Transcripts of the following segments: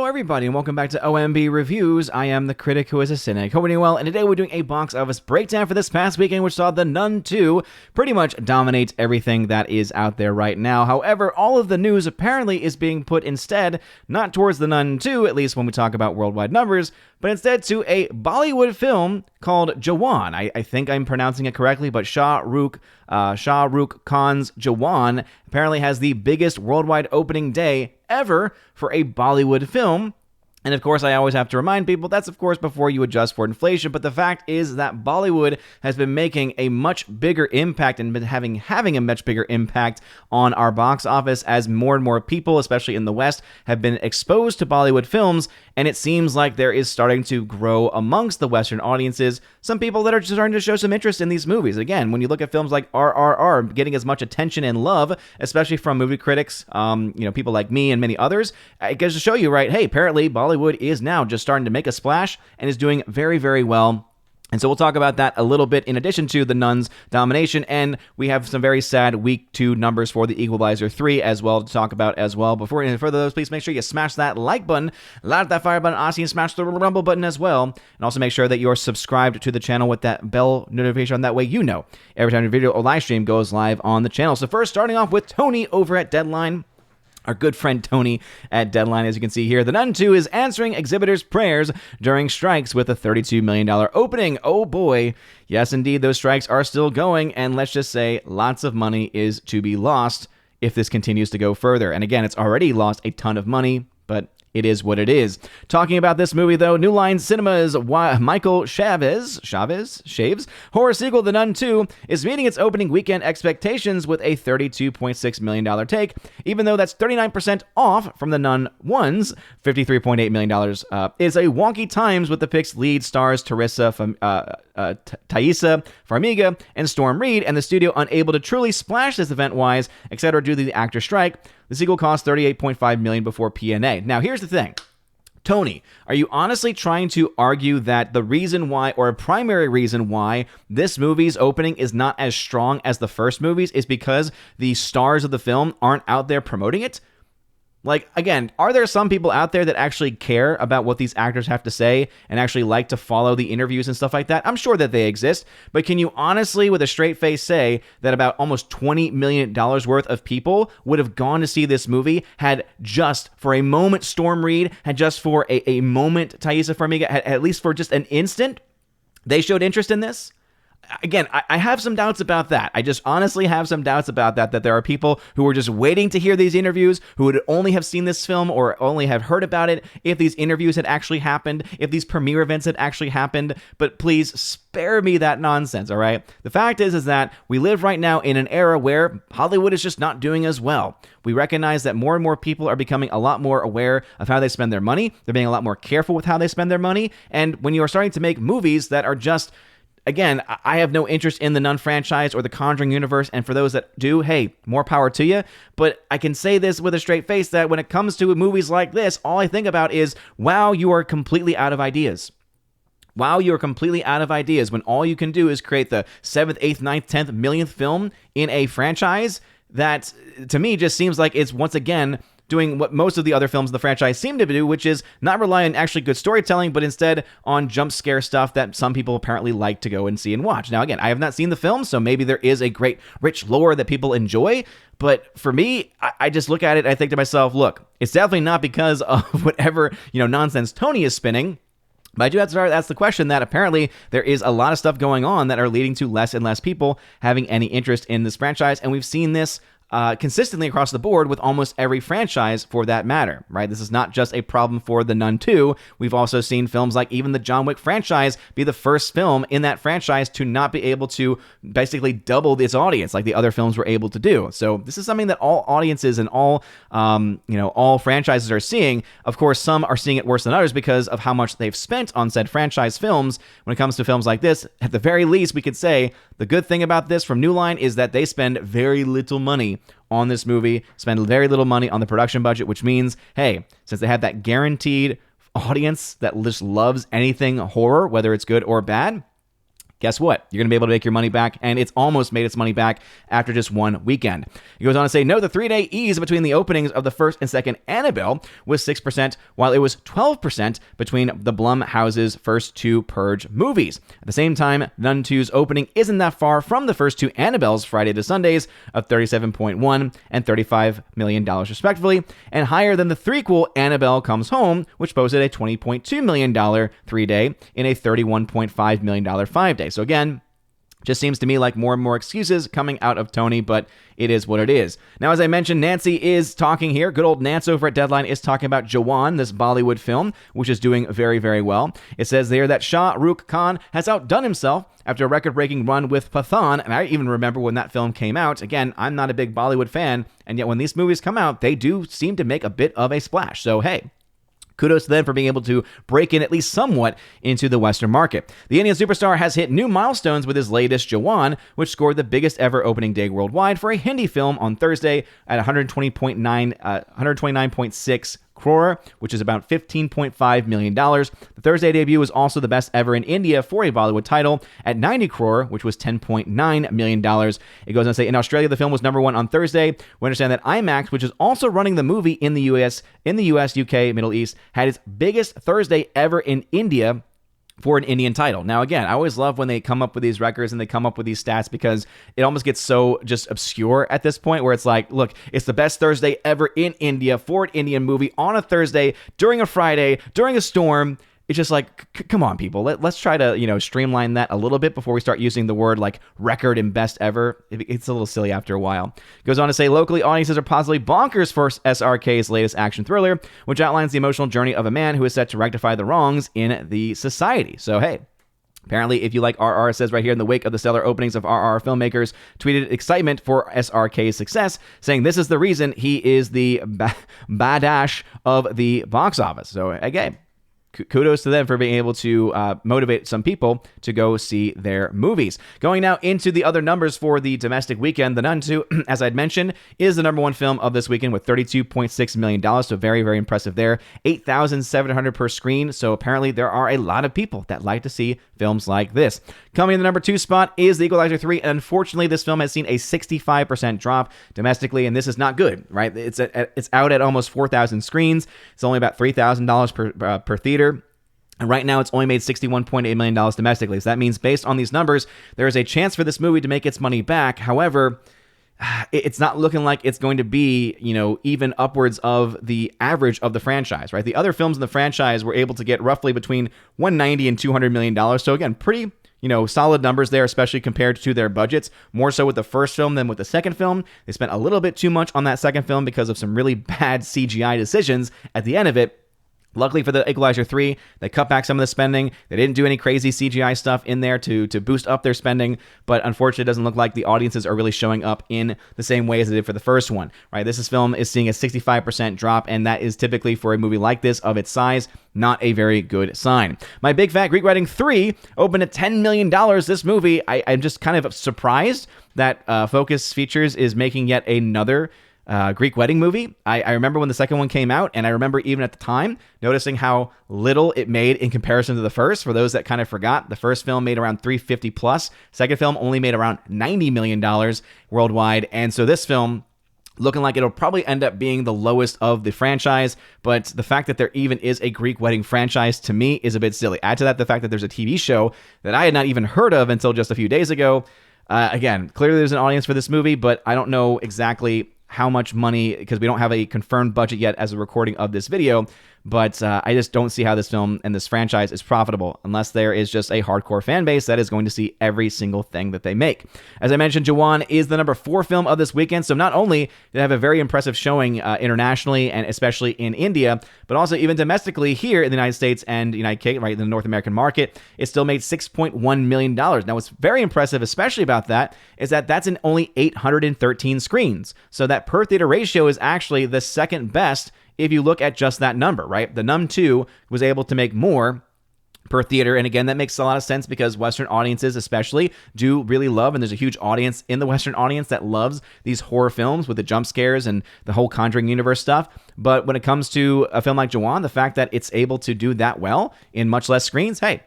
Hello everybody and welcome back to OMB Reviews. I am the critic who is a cynic. Hope you're doing well, and today we're doing a box office breakdown for this past weekend, which saw The Nun 2 pretty much dominate everything that is out there right now. However, all of the news apparently is being put instead, not towards The Nun 2, at least when we talk about worldwide numbers, but instead to a Bollywood film called Jawan. I think I'm pronouncing it correctly, but Shah Rukh Khan's Jawan apparently has the biggest worldwide opening day ever for a Bollywood film. And of course, I always have to remind people, that's of course before you adjust for inflation, but the fact is that Bollywood has been making a much bigger impact and been having a much bigger impact on our box office as more and more people, especially in the West, have been exposed to Bollywood films, and it seems like there is starting to grow amongst the Western audiences some people that are starting to show some interest in these movies. Again, when you look at films like RRR getting as much attention and love, especially from movie critics, people like me and many others, it goes to show you, right, hey, apparently Bollywood is now just starting to make a splash and is doing very, very well. And so we'll talk about that a little bit in addition to The Nun's domination, and we have some very sad week 2 numbers for the Equalizer 3 as well to talk about as well. Before any further those, please make sure you smash that like button, light that fire button, Aussie, and smash the rumble button as well. And also make sure that you're subscribed to the channel with that bell notification on. That way you know every time a video or live stream goes live on the channel. So first, starting off with Tony over at Deadline. Our good friend Tony at Deadline, as you can see here. The Nun 2 is answering exhibitors' prayers during strikes with a $32 million opening. Oh boy. Yes, indeed, those strikes are still going, and let's just say lots of money is to be lost if this continues to go further. And again, it's already lost a ton of money, but it is what it is. Talking about this movie, though, New Line Cinema's Michael Chaves' horror sequel, The Nun 2, is meeting its opening weekend expectations with a $32.6 million take, even though that's 39% off from The Nun 1's $53.8 million. Is a wonky times with the pic's lead stars Thaisa Farmiga and Storm Reed, and the studio unable to truly splash this event-wise, etc. due to the actor strike. The sequel cost $38.5 million before P&A. Now, here's the thing. Tony, are you honestly trying to argue that the reason why, or a primary reason why, this movie's opening is not as strong as the first movie's is because the stars of the film aren't out there promoting it? Like, again, are there some people out there that actually care about what these actors have to say and actually like to follow the interviews and stuff like that? I'm sure that they exist, but can you honestly, with a straight face, say that about almost $20 million worth of people would have gone to see this movie had just for a moment Storm Reed, had just for a moment Thaisa Farmiga, had, at least for just an instant, they showed interest in this? Again, I have some doubts about that. I just honestly have some doubts about that there are people who are just waiting to hear these interviews, who would only have seen this film or only have heard about it if these interviews had actually happened, if these premiere events had actually happened. But please spare me that nonsense, all right? The fact is that we live right now in an era where Hollywood is just not doing as well. We recognize that more and more people are becoming a lot more aware of how they spend their money. They're being a lot more careful with how they spend their money. And when you are starting to make movies that are just... Again, I have no interest in the Nun franchise or the Conjuring universe, and for those that do, hey, more power to you. But I can say this with a straight face that when it comes to movies like this, all I think about is, wow, you are completely out of ideas. Wow, you're completely out of ideas when all you can do is create the 7th, 8th, 9th, 10th, millionth film in a franchise that, to me, just seems like it's once again doing what most of the other films in the franchise seem to do, which is not rely on actually good storytelling, but instead on jump scare stuff that some people apparently like to go and see and watch. Now, again, I have not seen the film, so maybe there is a great, rich lore that people enjoy, but for me, I just look at it and I think to myself, look, it's definitely not because of whatever, nonsense Tony is spinning. But I do have to start, that's the question, that apparently there is a lot of stuff going on that are leading to less and less people having any interest in this franchise, and we've seen this consistently across the board with almost every franchise for that matter, right? This is not just a problem for The Nun 2. We've also seen films like even the John Wick franchise be the first film in that franchise to not be able to basically double its audience like the other films were able to do. So this is something that all audiences and all franchises are seeing. Of course, some are seeing it worse than others because of how much they've spent on said franchise films. When it comes to films like this, at the very least, we could say the good thing about this from New Line is that they spend very little money on this movie, spend very little money on the production budget, which means, hey, since they have that guaranteed audience that just loves anything horror, whether it's good or bad, guess what? You're going to be able to make your money back, and it's almost made its money back after just one weekend. He goes on to say, no, the 3-day ease between the openings of the first and second Annabelle was 6%, while it was 12% between the Blumhouse's first two Purge movies. At the same time, Nun 2's opening isn't that far from the first two Annabelles Friday to Sundays of $37.1 and $35 million respectively, and higher than the threequel Annabelle Comes Home, which posted a $20.2 million 3-day in a $31.5 million 5-day. So again, just seems to me like more and more excuses coming out of Tony, but it is what it is. Now, as I mentioned, Nancy is talking here. Good old Nance over at Deadline is talking about Jawan, this Bollywood film, which is doing very, very well. It says there that Shah Rukh Khan has outdone himself after a record-breaking run with Pathaan, and I even remember when that film came out. Again, I'm not a big Bollywood fan, and yet when these movies come out, they do seem to make a bit of a splash. So, hey, kudos to them for being able to break in at least somewhat into the Western market. The Indian superstar has hit new milestones with his latest Jawan, which scored the biggest ever opening day worldwide for a Hindi film on Thursday at 129.6 crore, which is about $15.5 million. The Thursday debut was also the best ever in India for a Bollywood title at 90 crore, which was $10.9 million. It goes on to say, in Australia, the film was number one on Thursday. We understand that IMAX, which is also running the movie in the US, UK, Middle East, had its biggest Thursday ever in India for an Indian title. Now, again, I always love when they come up with these records and they come up with these stats because it almost gets so just obscure at this point where it's like, look, it's the best Thursday ever in India for an Indian movie on a Thursday during a Friday, during a storm. It's just like, come on, people. Let's try to, streamline that a little bit before we start using the word like record and best ever. It's a little silly after a while. Goes on to say, locally, audiences are positively bonkers for SRK's latest action thriller, which outlines the emotional journey of a man who is set to rectify the wrongs in the society. So, hey. Apparently, if you like RR, it says right here, in the wake of the stellar openings of RR, filmmakers tweeted excitement for SRK's success, saying this is the reason he is the badash of the box office. So, again, kudos to them for being able to motivate some people to go see their movies. Going now into the other numbers for the domestic weekend, The Nun 2, as I'd mentioned, is the number one film of this weekend with $32.6 million, so very, very impressive there. 8,700 per screen, so apparently there are a lot of people that like to see films like this. Coming in the number 2 spot is The Equalizer 3, and unfortunately this film has seen a 65% drop domestically, and this is not good, right? It's out at almost 4,000 screens. It's only about $3,000 per theater. And right now, it's only made $61.8 million domestically. So that means based on these numbers, there is a chance for this movie to make its money back. However, it's not looking like it's going to be, even upwards of the average of the franchise, right? The other films in the franchise were able to get roughly between $190 and $200 million. So again, pretty, solid numbers there, especially compared to their budgets. More so with the first film than with the second film. They spent a little bit too much on that second film because of some really bad CGI decisions at the end of it. Luckily for the Equalizer 3, they cut back some of the spending. They didn't do any crazy CGI stuff in there to boost up their spending, but unfortunately, it doesn't look like the audiences are really showing up in the same way as they did for the first one, right? This film is seeing a 65% drop, and that is typically for a movie like this of its size, not a very good sign. My Big Fat Greek Wedding 3 opened at $10 million. This movie, I'm just kind of surprised that Focus Features is making yet another Greek wedding movie. I remember when the second one came out, and I remember even at the time noticing how little it made in comparison to the first. For those that kind of forgot, the first film made around $350 plus. Second film only made around $90 million worldwide. And so this film, looking like it'll probably end up being the lowest of the franchise, but the fact that there even is a Greek wedding franchise to me is a bit silly. Add to that the fact that there's a TV show that I had not even heard of until just a few days ago. Again, clearly there's an audience for this movie, but I don't know exactly how much money, because we don't have a confirmed budget yet as a recording of this video, but I just don't see how this film and this franchise is profitable unless there is just a hardcore fan base that is going to see every single thing that they make. As I mentioned, Jawan is the number 4 film of this weekend, so not only did it have a very impressive showing internationally and especially in India, but also even domestically here in the United States and United Kingdom, right in the North American market, it still made $6.1 million. Now, what's very impressive, especially about that, is that that's in only 813 screens. So that per theater ratio is actually the second best if you look at just that number, right? The Nun 2 was able to make more per theater. And again, that makes a lot of sense because Western audiences especially do really love, and there's a huge audience in the Western audience that loves these horror films with the jump scares and the whole Conjuring universe stuff. But when it comes to a film like Jawan, the fact that it's able to do that well in much less screens, hey,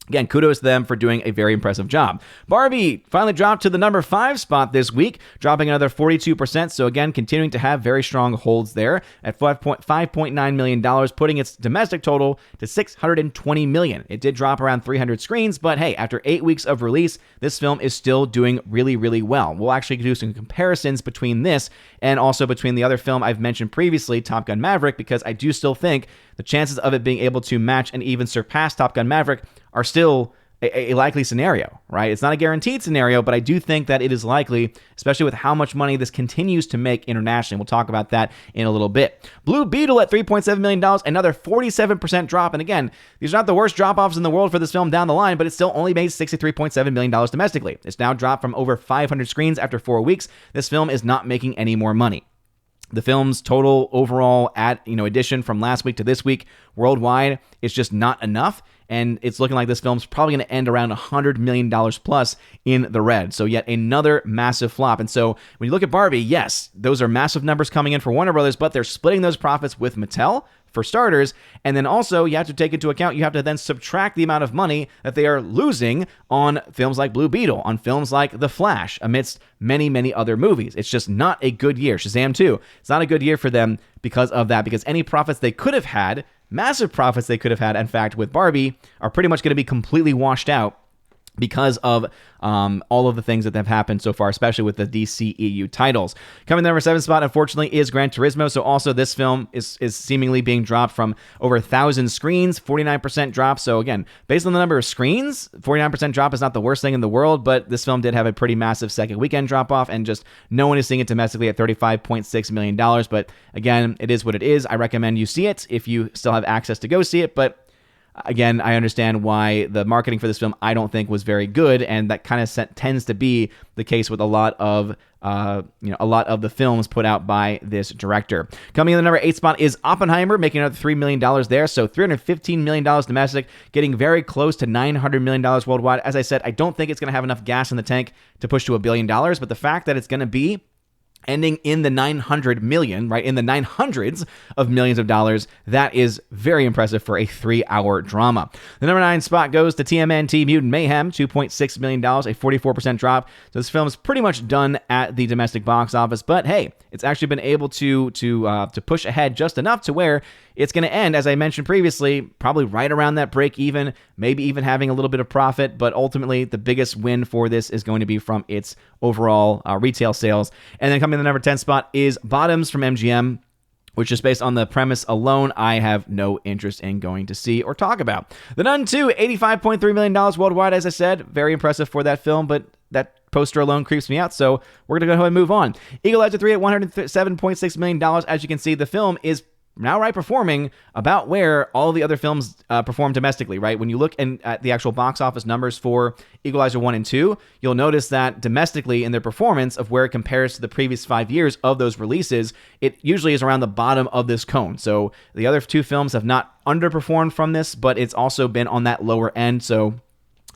Again, kudos to them for doing a very impressive job. Barbie finally dropped to the number 5 spot this week, dropping another 42%. So again, continuing to have very strong holds there at $5.9 million, putting its domestic total to $620 million. It did drop around 300 screens, but hey, after 8 weeks of release, this film is still doing really, really well. We'll actually do some comparisons between this and also between the other film I've mentioned previously, Top Gun Maverick, because I do still think the chances of it being able to match and even surpass Top Gun Maverick are still a likely scenario, right? It's not a guaranteed scenario, but I do think that it is likely, especially with how much money this continues to make internationally. We'll talk about that in a little bit. Blue Beetle at $3.7 million, another 47% drop. And again, these are not the worst drop-offs in the world for this film down the line, but it still only made $63.7 million domestically. It's now dropped from over 500 screens after 4 weeks. This film is not making any more money. The film's total overall addition from last week to this week worldwide is just not enough. And it's looking like this film's probably going to end around $100 million plus in the red. So yet another massive flop. And so when you look at Barbie, yes, those are massive numbers coming in for Warner Brothers, but they're splitting those profits with Mattel, for starters. And then also you have to take into account, you have to then subtract the amount of money that they are losing on films like Blue Beetle, on films like The Flash, amidst many, many other movies. It's just not a good year. Shazam 2, it's not a good year for them because of that, because any profits they could have had, massive profits they could have had, in fact, with Barbie, are pretty much going to be completely washed out because of all of the things that have happened so far, especially with the DCEU titles. Coming to the number 7 spot, unfortunately, is Gran Turismo. So also this film is seemingly being dropped from over 1,000 screens, 49% drop. So again, based on the number of screens, 49% drop is not the worst thing in the world, but this film did have a pretty massive second weekend drop off, and just no one is seeing it domestically at $35.6 million. But again, it is what it is. I recommend you see it if you still have access to go see it, but again, I understand why the marketing for this film I don't think was very good, and that kind of tends to be the case with a lot of the films put out by this director. Coming in the number 8 spot is Oppenheimer, making another $3 million there, so $315 million domestic, getting very close to $900 million worldwide. As I said, I don't think it's going to have enough gas in the tank to push to $1 billion, but the fact that it's going to be ending in the 900 million, right, in the 900s of millions of dollars, that is very impressive for a 3-hour drama. The number 9 spot goes to TMNT Mutant Mayhem, $2.6 million, a 44% drop. So this film is pretty much done at the domestic box office, but hey, it's actually been able to push ahead just enough to where it's going to end, as I mentioned previously, probably right around that break even, maybe even having a little bit of profit, but ultimately the biggest win for this is going to be from its overall retail sales. And then coming to the number 10 spot is Bottoms from MGM, which is based on the premise alone, I have no interest in going to see or talk about. The Nun 2, $85.3 million worldwide, as I said. Very impressive for that film, but that poster alone creeps me out, so we're going to go ahead and move on. Equalizer 3 at $107.6 million. As you can see, the film is now performing about where all the other films perform domestically, right? When you look at the actual box office numbers for Equalizer 1 and 2, you'll notice that domestically in their performance of where it compares to the previous 5 years of those releases, it usually is around the bottom of this cone. So the other 2 films have not underperformed from this, but it's also been on that lower end. So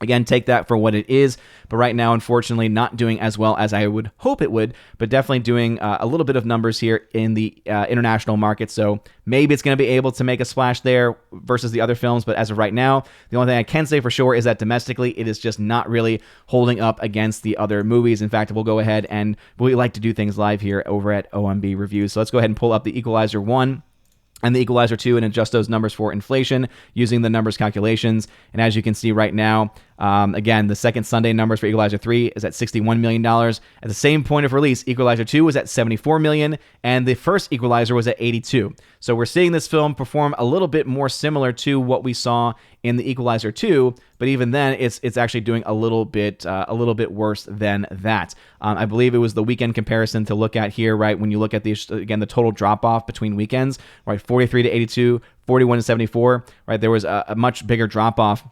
again, take that for what it is, but right now, unfortunately, not doing as well as I would hope it would, but definitely doing a little bit of numbers here in the international market, so maybe it's going to be able to make a splash there versus the other films, but as of right now, the only thing I can say for sure is that domestically, it is just not really holding up against the other movies. In fact, we'll go ahead and we like to do things live here over at OMB Reviews, so let's go ahead and pull up the Equalizer 1 and the Equalizer 2 and adjust those numbers for inflation using the numbers calculations. And as you can see right now, again, the second Sunday numbers for Equalizer 3 is at $61 million. At the same point of release, Equalizer 2 was at $74 million, and the first Equalizer was at $82. So we're seeing this film perform a little bit more similar to what we saw in the Equalizer 2, but even then, it's actually doing a little bit worse than that. I believe it was the weekend comparison to look at here, right? When you look at the total drop off between weekends, right? 43 to 82, 41 to 74, right? There was a much bigger drop off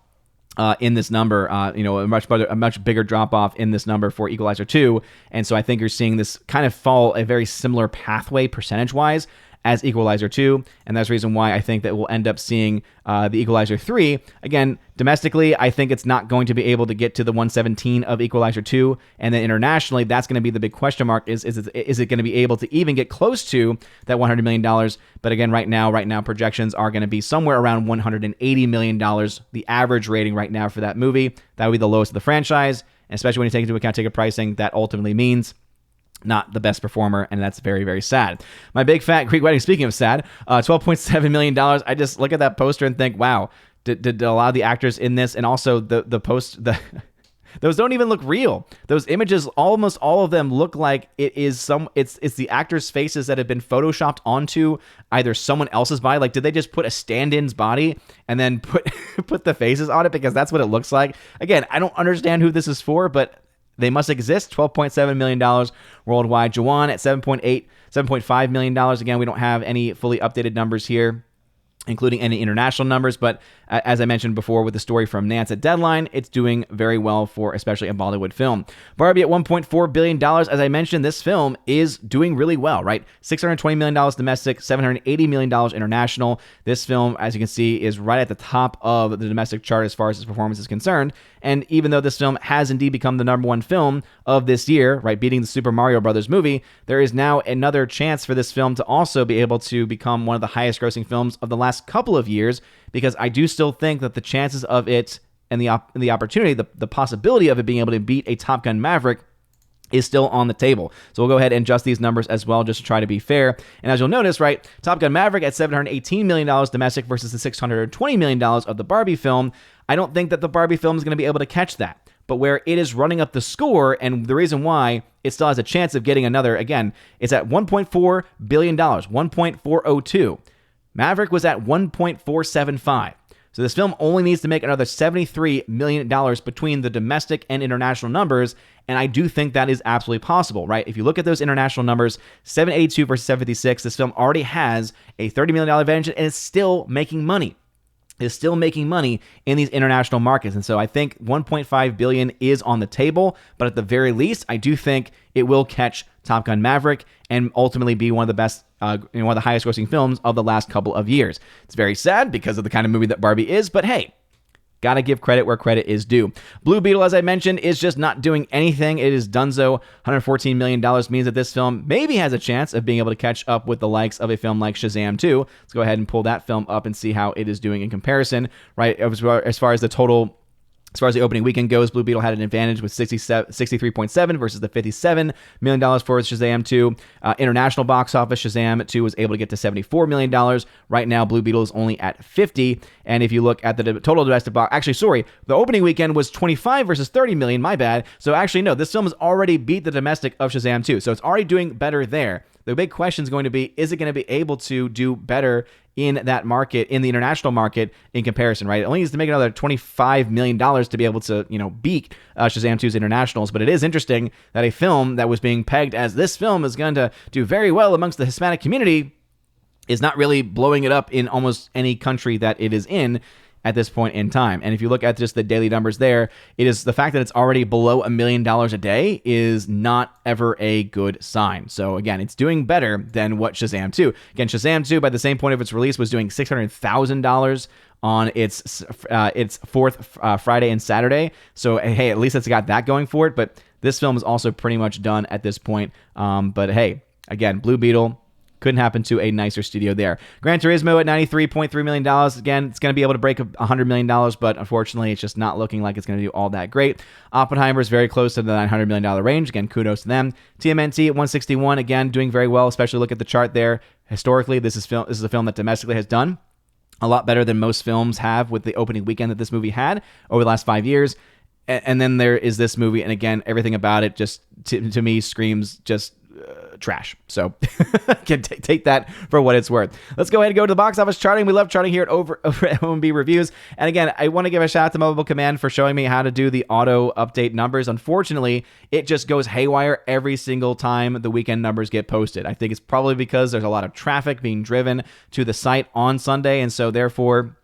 in this number, a much bigger drop off in this number for Equalizer 2, and so I think you're seeing this kind of follow a very similar pathway percentage wise as Equalizer 2, and that's the reason why I think that we'll end up seeing the Equalizer 3. Again, domestically, I think it's not going to be able to get to the 117 of Equalizer 2, and then internationally, that's going to be the big question mark, is it going to be able to even get close to that $100 million? But again, right now, projections are going to be somewhere around $180 million, the average rating right now for that movie. That would be the lowest of the franchise, and especially when you take into account ticket pricing, that ultimately means not the best performer, and that's very, very sad. My Big Fat Greek Wedding, speaking of sad, $12.7 million. I just look at that poster and think, wow, did a lot of the actors in this, and also those don't even look real. Those images, almost all of them look like it's the actors' faces that have been photoshopped onto either someone else's body. Like, did they just put a stand-in's body and then put the faces on it? Because that's what it looks like. Again, I don't understand who this is for, but they must exist. $12.7 million worldwide. Jawan at $7.5 million. Again, we don't have any fully updated numbers here, including any international numbers, but as I mentioned before with the story from Nance at Deadline, it's doing very well for especially a Bollywood film. Barbie at $1.4 billion. As I mentioned, this film is doing really well, right? $620 million domestic, $780 million international. This film, as you can see, is right at the top of the domestic chart as far as its performance is concerned. And even though this film has indeed become the #1 film of this year, right, beating the Super Mario Brothers movie, there is now another chance for this film to also be able to become one of the highest grossing films of the last couple of years, because I do still think that the chances of it and the opportunity, the possibility of it being able to beat a Top Gun Maverick is still on the table. So we'll go ahead and adjust these numbers as well, just to try to be fair. And as you'll notice, right, Top Gun Maverick at $718 million domestic versus the $620 million of the Barbie film. I don't think that the Barbie film is going to be able to catch that. But where it is running up the score, and the reason why it still has a chance of getting another, again, it's at $1.4 billion, 1.402. Maverick was at 1.475. So this film only needs to make another $73 million between the domestic and international numbers, and I do think that is absolutely possible, right? If you look at those international numbers, 782 versus 756, this film already has a $30 million advantage, and it's still making money. Is still making money in these international markets. And so I think $1.5 billion is on the table, but at the very least, I do think it will catch Top Gun Maverick and ultimately be one of the best, one of the highest grossing films of the last couple of years. It's very sad because of the kind of movie that Barbie is, but hey, gotta give credit where credit is due. Blue Beetle, as I mentioned, is just not doing anything. It is donezo. $114 million means that this film maybe has a chance of being able to catch up with the likes of a film like Shazam 2. Let's go ahead and pull that film up and see how it is doing in comparison, right? As far as the total, as far as the opening weekend goes, Blue Beetle had an advantage with 63.7 versus the $57 million for Shazam 2. International box office, Shazam 2 was able to get to $74 million. Right now, Blue Beetle is only at 50. And if you look at the total domestic box, actually, sorry, the opening weekend was 25 versus 30 million, my bad. So actually, no, this film has already beat the domestic of Shazam 2. So it's already doing better there. The big question is going to be, is it going to be able to do better in that market, in the international market, in comparison, right? It only needs to make another $25 million to be able to, beat Shazam 2's internationals. But it is interesting that a film that was being pegged as this film is going to do very well amongst the Hispanic community is not really blowing it up in almost any country that it is in at this point in time. And if you look at just the daily numbers there, it is the fact that it's already below $1 million a day is not ever a good sign. So again, it's doing better than what Shazam 2. Again, Shazam 2, by the same point of its release, was doing $600,000 on its fourth Friday and Saturday. So hey, at least it's got that going for it. But this film is also pretty much done at this point. But hey, again, Blue Beetle, couldn't happen to a nicer studio there. Gran Turismo at $93.3 million. Again, it's going to be able to break $100 million, but unfortunately, it's just not looking like it's going to do all that great. Oppenheimer is very close to the $900 million range. Again, kudos to them. TMNT at 161, again, doing very well, especially look at the chart there. Historically, this is a film that domestically has done a lot better than most films have with the opening weekend that this movie had over the last 5 years. And then there is this movie, and again, everything about it just, to me, screams just trash. So can take that for what it's worth. Let's go ahead and go to the box office charting. We love charting here over at OMB Reviews. And again, I want to give a shout out to Mobile Command for showing me how to do the auto update numbers. Unfortunately, it just goes haywire every single time the weekend numbers get posted. I think it's probably because there's a lot of traffic being driven to the site on Sunday, and so therefore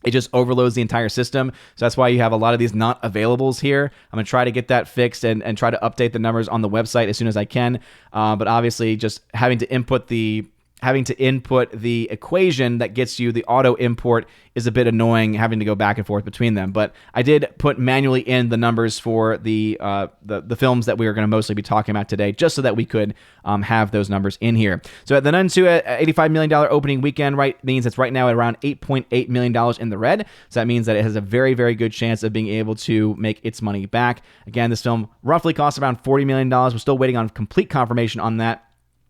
it just overloads the entire system. So that's why you have a lot of these not availables here. I'm going to try to get that fixed and try to update the numbers on the website as soon as I can. But obviously, just having to input the having to input the equation that gets you the auto import is a bit annoying, having to go back and forth between them. But I did put manually in the numbers for the films that we are going to mostly be talking about today, just so that we could have those numbers in here. So the Nun 2 at $85 million opening weekend, right, means it's right now at around $8.8 million in the red. So that means that it has a very, very good chance of being able to make its money back. Again, this film roughly costs around $40 million. We're still waiting on complete confirmation on that.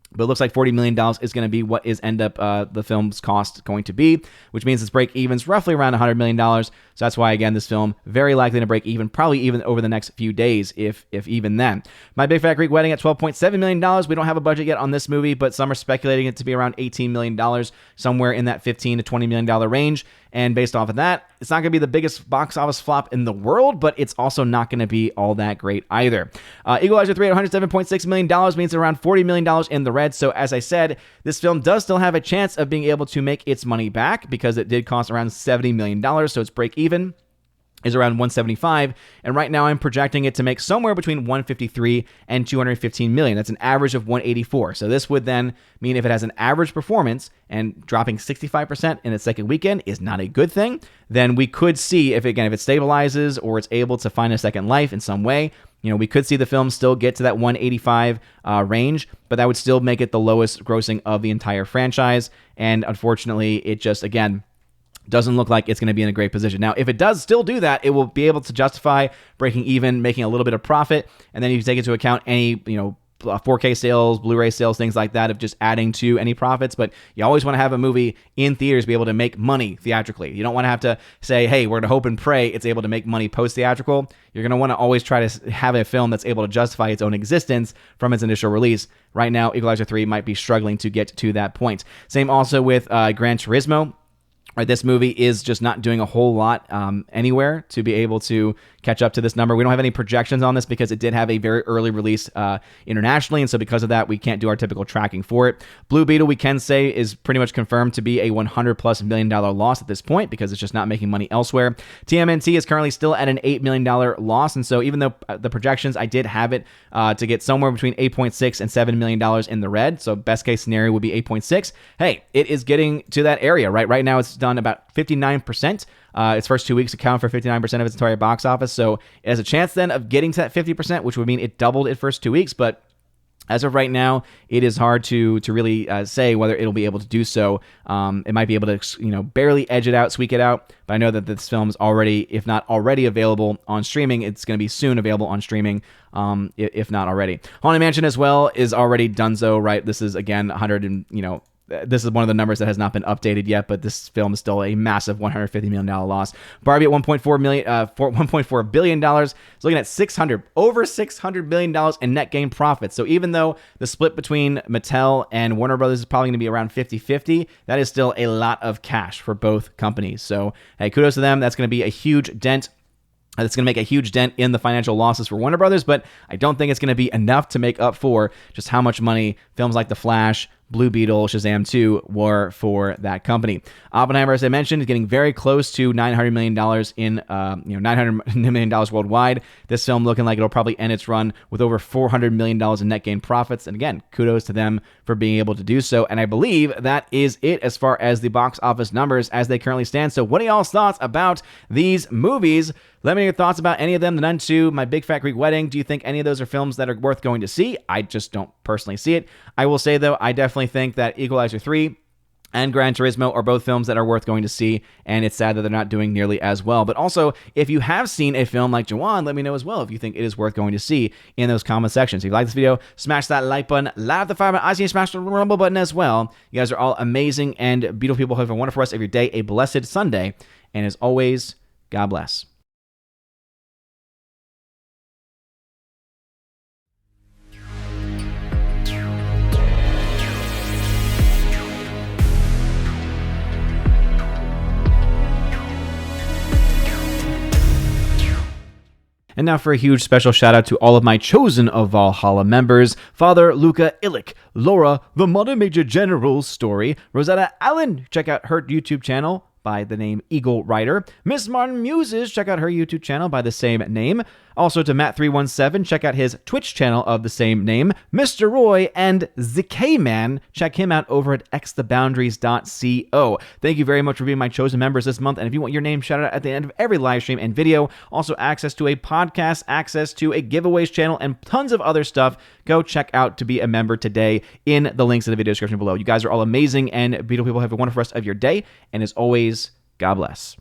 But it looks like $40 million is going to be what is end up the film's cost going to be, which means its break even's roughly around $100 million. So that's why, again, this film very likely to break even, probably even over the next few days, if even then. My Big Fat Greek Wedding at $12.7 million. We don't have a budget yet on this movie, but some are speculating it to be around $18 million, somewhere in that $15 to $20 million range. And based off of that, it's not going to be the biggest box office flop in the world, but it's also not going to be all that great either. Equalizer 3 at $107.6 million means around $40 million in the red. So as I said, this film does still have a chance of being able to make its money back because it did cost around $70 million. So its break even is around 175, and right now I'm projecting it to make somewhere between 153 and 215 million. That's an average of 184. So this would then mean if it has an average performance and dropping 65% in its second weekend is not a good thing, then we could see if it stabilizes or it's able to find a second life in some way, we could see the film still get to that 185 range, but that would still make it the lowest grossing of the entire franchise. And unfortunately, it just, again, doesn't look like it's going to be in a great position. Now, if it does still do that, it will be able to justify breaking even, making a little bit of profit, and then you take into account any, 4K sales, Blu-ray sales, things like that, of just adding to any profits. But you always want to have a movie in theaters be able to make money theatrically. You don't want to have to say, hey, we're going to hope and pray it's able to make money post-theatrical. You're going to want to always try to have a film that's able to justify its own existence from its initial release. Right now, Equalizer 3 might be struggling to get to that point. Same also with Gran Turismo. Right, this movie is just not doing a whole lot anywhere to be able to catch up to this number. We don't have any projections on this because it did have a very early release internationally, and so because of that, we can't do our typical tracking for it. Blue Beetle, we can say, is pretty much confirmed to be a $100+ million loss at this point because it's just not making money elsewhere. TMNT is currently still at an $8 million loss, and so even though the projections, I did have it to get somewhere between $8.6 and $7 million in the red, so best case scenario would be 8.6. Hey, it is getting to that area, right? Right now, it's done about 59%. Its first 2 weeks account for 59% of its entire box office. So it has a chance then of getting to that 50%, which would mean it doubled its first 2 weeks. But as of right now, it is hard to really say whether it'll be able to do so. It might be able to, barely edge it out, squeak it out. But I know that this film is already, if not already available on streaming, it's going to be soon available on streaming, if not already. Haunted Mansion as well is already donezo, right? This is, again, 100 and, this is one of the numbers that has not been updated yet, but this film is still a massive $150 million loss. Barbie at $1.4 billion is looking at over $600 million in net gain profits. So even though the split between Mattel and Warner Brothers is probably going to be around 50-50, that is still a lot of cash for both companies. So hey, kudos to them. That's going to be a huge dent. It's going to make a huge dent in the financial losses for Warner Brothers, but I don't think it's going to be enough to make up for just how much money films like The Flash, Blue Beetle, Shazam 2 were for that company. Oppenheimer, as I mentioned, is getting very close to $900 million in $900 million worldwide. This film looking like it'll probably end its run with over $400 million in net gain profits. And again, kudos to them for being able to do so. And I believe that is it as far as the box office numbers as they currently stand. So what are y'all's thoughts about these movies? Let me know your thoughts about any of them. The Nun 2, My Big Fat Greek Wedding. Do you think any of those are films that are worth going to see? I just don't personally see it. I will say, though, I definitely think that Equalizer 3 and Gran Turismo are both films that are worth going to see, and it's sad that they're not doing nearly as well. But also, if you have seen a film like Jawan, let me know as well if you think it is worth going to see in those comment sections. If you like this video, smash that like button, light the fire button, I see you smash the rumble button as well. You guys are all amazing and beautiful people. Have a wonderful rest of your day, a blessed Sunday, and as always, God bless. And now for a huge special shout out to all of my Chosen of Valhalla members: Father Luca Illich, Laura, the Mother Major General's Story, Rosetta Allen, check out her YouTube channel by the name Eagle Rider, Miss Martin Muses, check out her YouTube channel by the same name, Also to Matt317, check out his Twitch channel of the same name. Mr. Roy and ZK-Man, check him out over at xtheboundaries.co. Thank you very much for being my chosen members this month, and if you want your name shouted out at the end of every live stream and video, also access to a podcast, access to a giveaways channel, and tons of other stuff, go check out to be a member today in the links in the video description below. You guys are all amazing and beautiful people. Have a wonderful rest of your day, and as always, God bless.